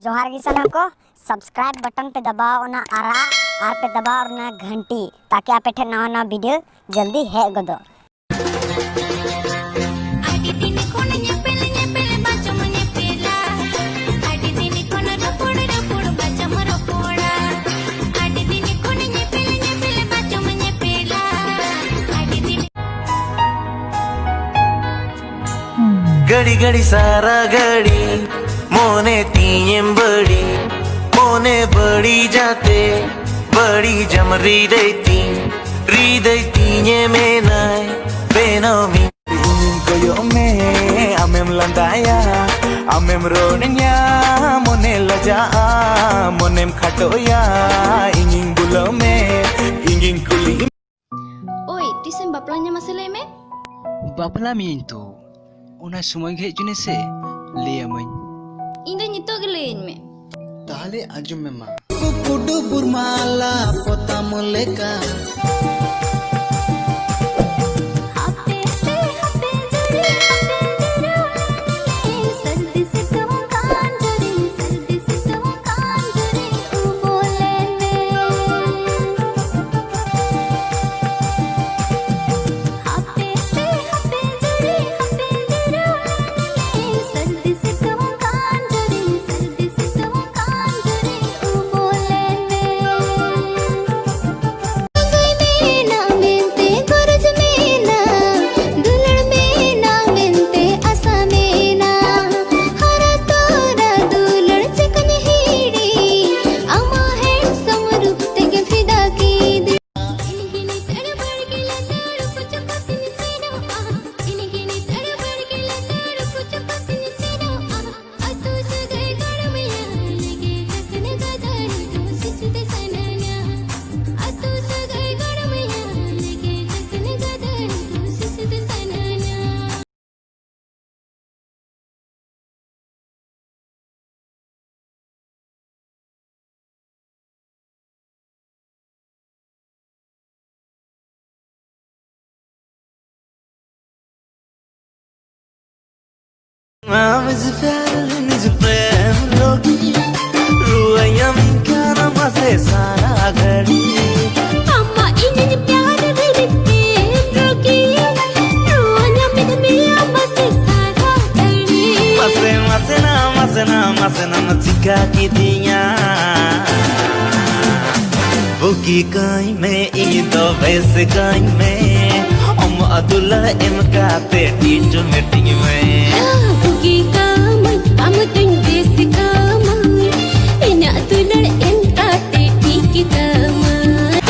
जोहार गी सानम को सब्सक्राइब बटन पे दबाओ ना आरा आर पे दबाओ ना घंटी ताकि आपे ठे नवा नवा वीडियो जल्दी है गदो। घड़ी घड़ी सारा घड़ी मोने तीन बड़ी मोने बड़ी जाते बड़ी जमरी देती री देती ये में नाय बेनोमी कोयो में आमेम लंदाया आमेम रोनिया मोने लजा मोनेम खटोया इंगिंग बुलो में इंगिंग कुली ओए तिसेम बापलाnya masalah me बापला में तो उना समय के जुने से ले अमन ᱤᱧ ᱫᱚ ᱱᱤᱛᱚᱜ ᱜᱮ ᱞᱟᱹᱭᱟᱹᱧ ᱢᱮ ताले आजम में माँ कुकुडु बुरमाला पोताम लेका रुआयम क्या मसे सारा घड़ी अम्मा इन्हें प्यार देते रोकी रोना में मिया मसे सारा घड़ी मसे ना चिका की दिया बुकी काई में इधो वैसे काई में ओम अदुल्ला एम का ते टीचर मीटिंग में बुकी कामन हम तुम देश कामन इना तुलड़ एंता ते ठीक कामन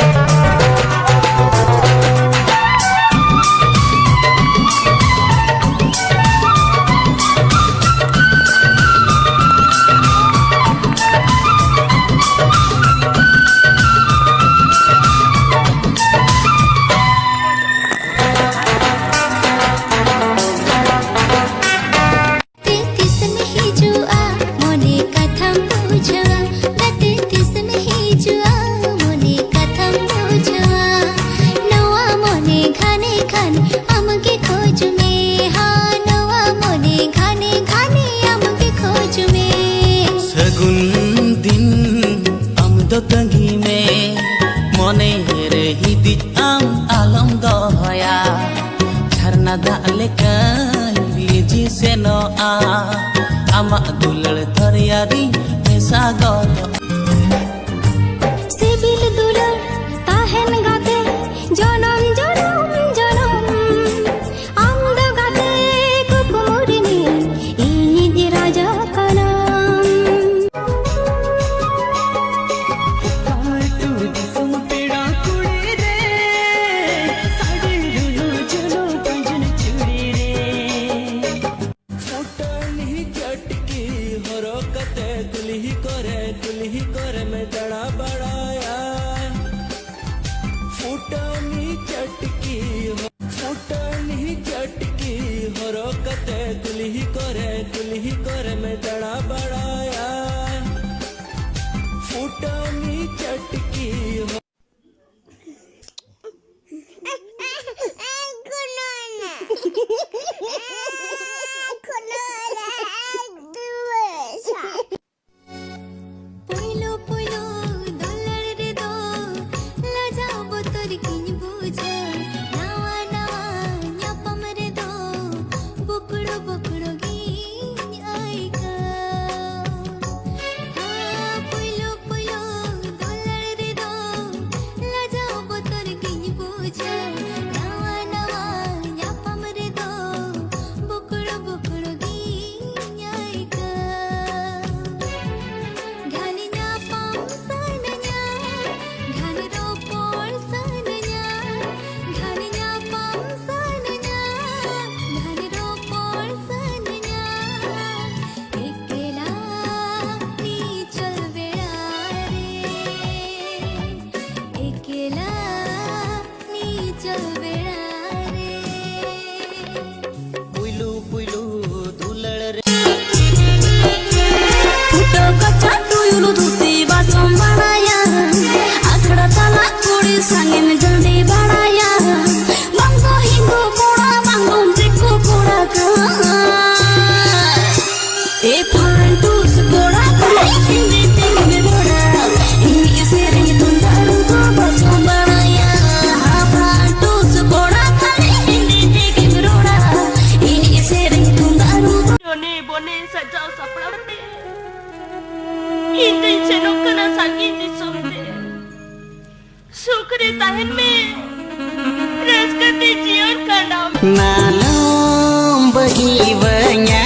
तंगी में मने रे हिदी आम आलम दहया झरना दाले काली से न आमा दुलड़ थरियारी ऐसा गल सिबिल दुलड़ ताहेन गाते जनम जनम जनम आंद गाते कुकुमुरनी इनी दि राजा कनम कुली करे में जड़ा बड़ाया फुटानी चटकी हरो कते कुली करे में जड़ा बड़ाया फुटानी चटकी puilo puilo dollar re do la jabo tor kin buja nawa nawa nyapam re do bukdo bukdo gi aika puilo puilo dollar re do la jabo tor kin buja nawa nawa nyapam re do bukdo bukdo gi aika Ghaninya pam sananya Ghani ro por sananya Ghaninya pam sananya Ghani ro por sananya Ekela ni chal vera re Ekela ni chal vera re पुइलु पुइलु दुलड़ रे फुटो कच्चा टुयुलु धुती बाजम बनाया आखड़ा तला कुड़ी सांगेन जल्दी बढ़ाया मंगो हिंगो कोड़ा मंगो ट्रिको कोड़ा का ए फांटूस कोड़ा का हिंदी टिंग में बोड़ा इंग्लिश से रिंग तुंदारू को बाजम बनाया फांटूस कोड़ा का हिंदी टिंग में बोड़ा इंग्लिश से ring तुंदारू Doni boni sajau saprapte. Ini senok kena sakit di sumde. Sukri tahan me. Raskati jion kanam. नालम बही बन्या